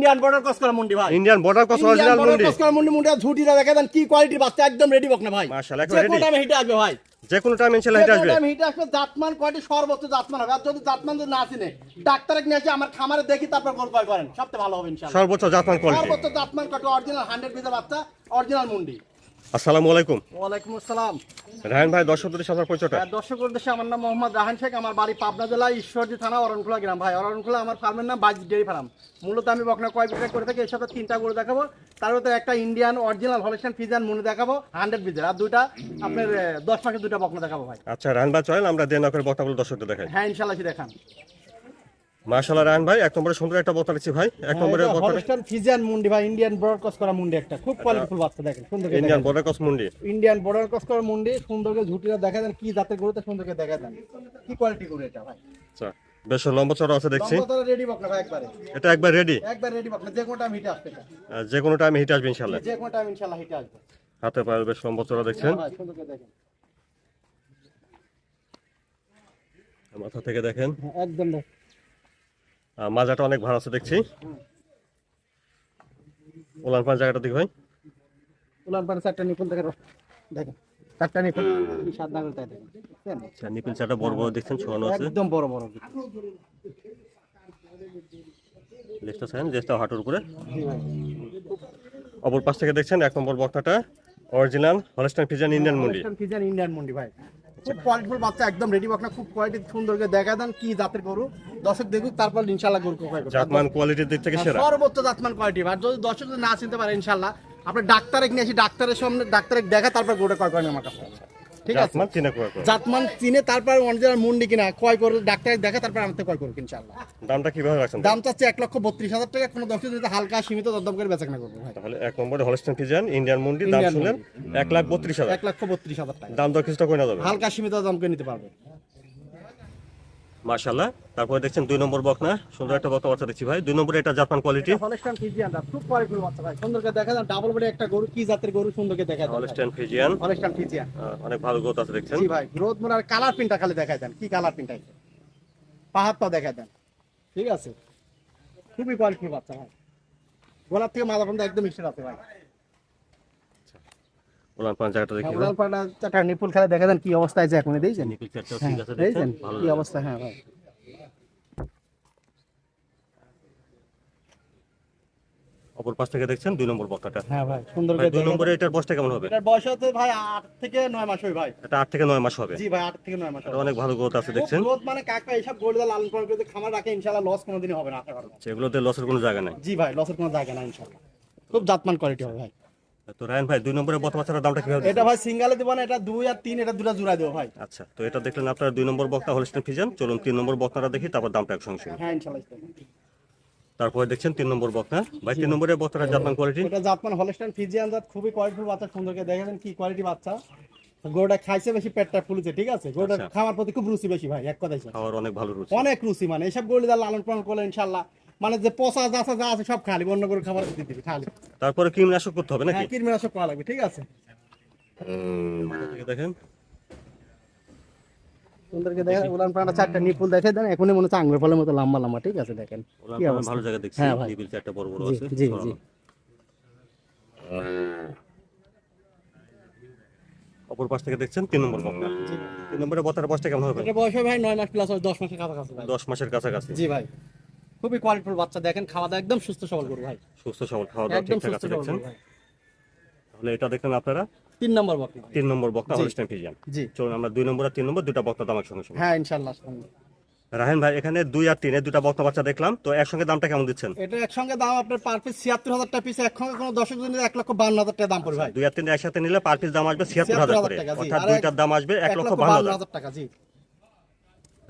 Indian border cross করা মুন্ডি ভাই, ইন্ডিয়ান বর্ডার ক্রস অরিজিনাল মুন্ডি। ক্রস করা মুন্ডি, মুন্ডিটা ঝুটিটা দেখেন কি কোয়ালিটির বাচ্চা, একদম রেডি বকনা ভাই। মাশাআল্লাহ, যে একদম কোনো রেডি। টাইমে হিটে আসবে ভাই, যে কোনো টাইম ইনশাআল্লাহ হিট আসবে। যে কোনো টাইমে হিটে আসবে। জাতমান কোয়ালিটি সর্বোচ্চ জাতমান হবে। আর যদি জাতমান যদি না চিনে ডাক্তারকে নিয়ে আসে আমার খামারে দেখি তারপর গরু ক্রয় করেন, সবচেয়ে ভালো হবে ইনশাআল্লাহ। সর্বোচ্চ জাতমান কোয়ালিটি, সর্বোচ্চ জাতমান কোয়ালিটি অরিজিনাল 100% বাচ্চা, অরিজিনাল মুন্ডি। আসসালামু আলাইকুম। ওয়ালাইকুম আসসালাম। রায়হান ভাই, দর্শকদের সাথে পরিচয়টা। দর্শক উদ্দেশ্যে আমার নাম মোহাম্মদ রায়হান শেখ, আমার বাড়ি পাবনা জেলা ঈশ্বরদী থানা অরণখোলা গ্রাম ভাই। অরণখোলা আমার ফার্মের নাম বাইজ ডেয়ারি ফার্ম। মূলত আমি বকনা কয় বিক্রয় করে থাকি। এর সাথে 3টা গরু দেখাবো, তার মধ্যে একটা ইন্ডিয়ান অরিজিনাল হলস্টাইন ফ্রিজিয়ান মুন্ডি দেখাবো 100 বিজের, আর দুইটা আপনার 10 মাসের দুইটা বকনা দেখাবো ভাই। আচ্ছা রায়হান ভাই, চলেন আমরা দেন করে বক্তাগুলো দর্শকদের দেখাই। হ্যাঁ ইনশাআল্লাহ দেখান। মাশাআল্লাহ রায়হান ভাই, এক নম্বরে সুন্দর একটা বক্তা দিচ্ছি ভাই। এক নম্বরে বক্তা হলস্টাইন ফ্রিজিয়ান মুন্ডি ভাই, ইন্ডিয়ান বর্ডার ক্রস করা মুন্ডি, একটা খুব কোয়ালিটিফুল বাচ্চা দেখেন, সুন্দর করে ইন্ডিয়ান দেখেন। বর্ডার ক্রস মুন্ডি, ইন্ডিয়ান বর্ডার ক্রস করা মুন্ডি, সুন্দর করে ঝুটিটা দেখা দেন, কি জাতের গরুতে সুন্দর করে দেখা দেন, কি কোয়ালিটি গরু এটা ভাই। আচ্ছা বেশ লম্বা চড়া আছে দেখছি। লম্বা রেডি বকনা ভাই, একবারে এটা একবার রেডি, একবার রেডি বকনা, যে কোনো টাইম হিটে আসবে এটা। যে কোনো টাইম হিট আসবে ইনশাআল্লাহ। যে কোনো টাইম ইনশাআল্লাহ হিটে আসবে। হাতে পায়ে বেশ লম্বা চড়া দেখছেন। ভাই সুন্দর করে দেখেন, মাথা থেকে দেখেন, একদম মাজাটা অনেক ভালো আছে দেখছি। ওলান পান জায়গাটা দেখি ভাই। উলান পাড়া চারটা নিপুল দেখেন, দেখেন চারটা নিপুল কি সাদা করে তাই দেখেন, দেখছেন? আচ্ছা নিপিল চাটা বড় বড় দেখছেন, ছোয়ানো আছে। একদম বড় বড়। লেজটা ছাড়েন, লেজটা হাঁটুর উপরে। জি ভাই, অপর পাশ থেকে দেখছেন এক নম্বর বক্তাটা অরিজিনাল হলস্টাইন ফ্রিজিয়ান ইন্ডিয়ান মুন্ডি। ওয়েস্টার্ন ফ্রিজিয়ান ইন্ডিয়ান মুন্ডি ভাই, খুব কোয়ালিটিফুল বাচ্চা, একদম রেডি বকনা, খুব কোয়ালিটি সুন্দর করে দেখা দেন কি জাতের গরু, দর্শক দেখুক তারপর ইনশাআল্লাহ গরু ক্রয় করবে। জাতমান কোয়ালিটির দিক থেকে সেরা। সর্বোচ্চ জাতমান কোয়ালিটি। আর যদি দর্শক যদি না চিনতে পারে ইনশাআল্লাহ আপনি ডাক্তারে নিয়ে আসি, ডাক্তারের সামনে ডাক্তারে দেখা তারপর গরুটা ক্রয় করেন আমার কাছে, ঠিক আছে? জাতমান চিনা ক্রয় করো। জাতমান চিনে তারপর অরিজিনাল মুন্ডি কিনা ক্রয় করে ডাক্তারে দেখা তারপর আমাকে ক্রয় করুন ইনশাআল্লাহ। দামটা কিভাবে রাখছেন? দাম চাচ্ছে 1,32,000 টাকা, কোনো দর্শক যদি হালকা সীমিত দরদাম করে বেচাকেনা করবে ভাই। তাহলে এক নম্বরে হলস্টাইন ফ্রিজিয়ান ইন্ডিয়ান মুন্ডি, দাম ইন্ডিয়ান শুনলেন 1,32,000। 1,32,000 টাকা, দাম দর কিছুটা কই না যাবে হালকা সীমিত দাম করে নিতে পারবে। মাশাআল্লাহ। তারপরে দেখছেন 2 নম্বর বকনা, সুন্দর একটা বকনা বাচ্চা দেখছি ভাই। 2 নম্বরে এটা জাপান কোয়ালিটি হলস্টাইন ফ্রিজিয়ান খুব কোয়ালিটিফুল বাচ্চা ভাই, সুন্দর করে দেখা যান, ডাবল বডি একটা গরু, কি জাতের গরু সুন্দর করে দেখা যান। হলস্টাইন ফ্রিজিয়ান হলস্টাইন ফ্রিজিয়ান অনেক ভালো গ্রোথ আছে দেখছেন। জি ভাই, গ্রোথ মানে আর কালার প্রিন্টটা খালি দেখায় দেন, কি কালার প্রিন্ট আছে, পাহাড়টা দেখায় দেন, ঠিক আছে? খুবই কোয়ালিটিফুল বাচ্চা ভাই, গোলাপ থেকে মাথা পর্যন্ত একদম মিক্সচার আছে ভাই। ওলান পান জায়গাটা দেখি ভাই। গোলাপ পাটা চারটা নিপুল খেলা দেখা দেন কি অবস্থায় আছে এখন, দেখছেন? নিপিল চারটাও হ্যাঁ, ঠিক আছে দেখছেন দেখছেন, ভালো কি লাগে। অবস্থা? হ্যাঁ ভাই, অপর পাশ থেকে দেখছেন 2 নম্বর বকনাটা। হ্যাঁ ভাই সুন্দর ভাই করে 2 নম্বরে এটার বয়সটা কেমন হবে? এটার বয়স হচ্ছে ভাই 8 থেকে 9 মাস হয় ভাই। এটা 8 থেকে 9 মাস হবে। জি ভাই, 8 থেকে 9 মাস এটা হয়। অনেক ভালো গ্রোথ আছে দেখছেন। গ্রোথ মানে কাকা এইসব গরুটা লালন পালন করে খামার রাখে ইনশাআল্লাহ লস কোনোদিনই হবে না, আশা করি। সেগুলোতে লসের কোনো জায়গা নাই। জি ভাই, লসের কোনো জায়গা না ইনশাআল্লাহ, খুব জাতমান কোয়ালিটি হবে ভাই। তো রায়হান ভাই 2 নম্বরে বকনা বাচ্চাটার দামটা কিভাবে এটা দিচ্ছেন? ভাই সিঙ্গেলে দিব না, এটা 2 আর 3 এটা দুটো জোড়া দেব ভাই। আচ্ছা, তো এটা দেখলেন আপনারা 2 নম্বর বকনা হলস্টাইন ফ্রিজিয়ান। চলুন 3 নম্বর বকনাটা দেখি, তারপর দামটা একসঙ্গে শুনি। হ্যাঁ ইনশাআল্লাহ। তারপরে দেখছেন 3 নম্বর বকনা। ভাই 3 নম্বরে বকনাটা জাপান কোয়ালিটি এটা জাতমান হলস্টাইন ফ্রিজিয়ান জাত, খুবই কোয়ালিটিফুল বাচ্চা, সুন্দর করে দেখেন কি কোয়ালিটি বাচ্চা। গরুটা খাইছে বেশি, পেটটা ফুলেছে, ঠিক আছে? গরুটা আচ্ছা। খাওয়ার প্রতি খুব রুচি বেশি ভাই, এক কথাই স্যার। খাওয়ার অনেক ভালো রুচি। অনেক রুচি, মানে এইসব গরু যা লালন পালন করলে ইনশাআল্লাহ মানে যে পচা যা আছে সব খালি, অন্য গরু খাবার দিতে দিবি খালি। তারপরে কীটনাশক করতে হবে নাকি? হ্যাঁ, কীটনাশক করা লাগবে, ঠিক আছে? ঠিক দেখেন, সুন্দর করে দেখেন, উলান পাড়া চারটা নিপুল দেখে দেন, এখনই মনে হচ্ছে আঙ্গুর ফলের মতো লম্বা লম্বা, ঠিক আছে? দেখেন ওলান কি পান অবস্থা। ভালো জায়গা দেখছি। হ্যাঁ ভাই, নিবিল চারটা বড় বড় জি আছে। জি জি। ছড়ানো। অপর পাশ থেকে দেখছেন 3 নম্বর বকনা। 3 নম্বরে বকনার বয়সটা কেমন হবে? এটা বয়স হয় ভাই 9 মাস প্লাস, 10 মাসের কাছাকাছি ভাই। 10 মাসের কাছাকাছি। জি ভাই, খুবই কোয়ালিটিফুল বাচ্চা, দেখেন খাওয়া দাওয়া একদম সুস্থ সবল গরু ভাই, সুস্থ সবল, খাওয়া দাওয়া একদম ঠিকঠাক সুস্থ আছে সবল দেখছেন। গরু ভাই। তাহলে এটা দেখলেন আপনারা 3 নম্বর বকনা ভাই। 3 নম্বর বকনা জি। Holstein Friesian. জি চলুন আমরা 2 নম্বর আর 3 নম্বর দুটা বকনা দাম একসঙ্গে শুনি। হ্যাঁ ইনশাআল্লাহ। রাহেন ভাই, এখানে 2 আর 3 এর দুটা বকনা বাচ্চা দেখলাম, তো একসঙ্গে দামটা কেমন দিচ্ছেন? এটা একসঙ্গে দাম আপনার পার পিস 76,000 টাকা পিস, একসঙ্গে কোনো দর্শক যদি 1,52,000 টাকা দাম পড়বে ভাই। 2 আর 3 একসাথে নিলে পার পিস দাম আসবে 76,000 করে, টাকা, জি। অর্থাৎ আর দুইটার দাম আসবে 1,52,000 টাকা, জি।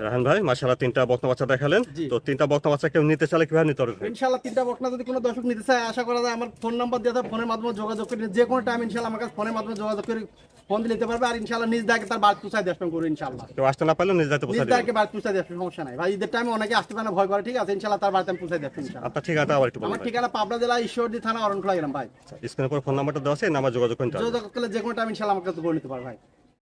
রাহেন ভাই মাশাআল্লাহ 3টা বকনা বাচ্চা দেখালেন, জি। তো 3টা বকনা বাচ্চা কেউ নিতে চাইলে কিভাবে নিতে পারবে? ইনশাআল্লাহ 3টা বকনা যদি কোনো দর্শক নিতে চায়, আশা করা যায় আমার ফোন নাম্বার দিয়ে দেয়, ফোনের মাধ্যমে যোগাযোগ করে যে কোনো টাইম ইনশাআল্লাহ আমার কাছে ফোনের মাধ্যমে যোগাযোগ করে ফোন দিয়ে নিতে পারবে। আর ইনশাআল্লাহ নিজ দায়িত্বে তার বাড়ি পৌঁছায় দেওয়ার করবো ইনশাআল্লাহ। কেউ আসতে না পারলে নিজ দায়িত্বে নিজ পৌঁছে দিবেন। দায়িত্বে বাড়ি পৌঁছায় দেওয়ার সমস্যা নাই ভাই। ঈদের টাইমে অনেকে আসতে পারে না, ভয় করে, ঠিক আছে? ইনশাআল্লাহ তার বাড়িতে আমি পৌঁছায় দেবো ইনশাআল্লাহ। আপনার ঠিকানাটা আবার একটু বলুন আমার ভাই। ঠিকানা পাবনা জেলা ঈশ্বরদী থানা অরণখোলা গ্রাম ভাই। স্ক্রিনের উপর ফোন নাম্বারটা দেওয়া আছে, এই নাম্বার যোগাযোগ করতে হবে। যোগাযোগ করলে যে কোনো টাইম ইনশাআল্লাহ আমার কাছে করে নিতে পারবে ভাই।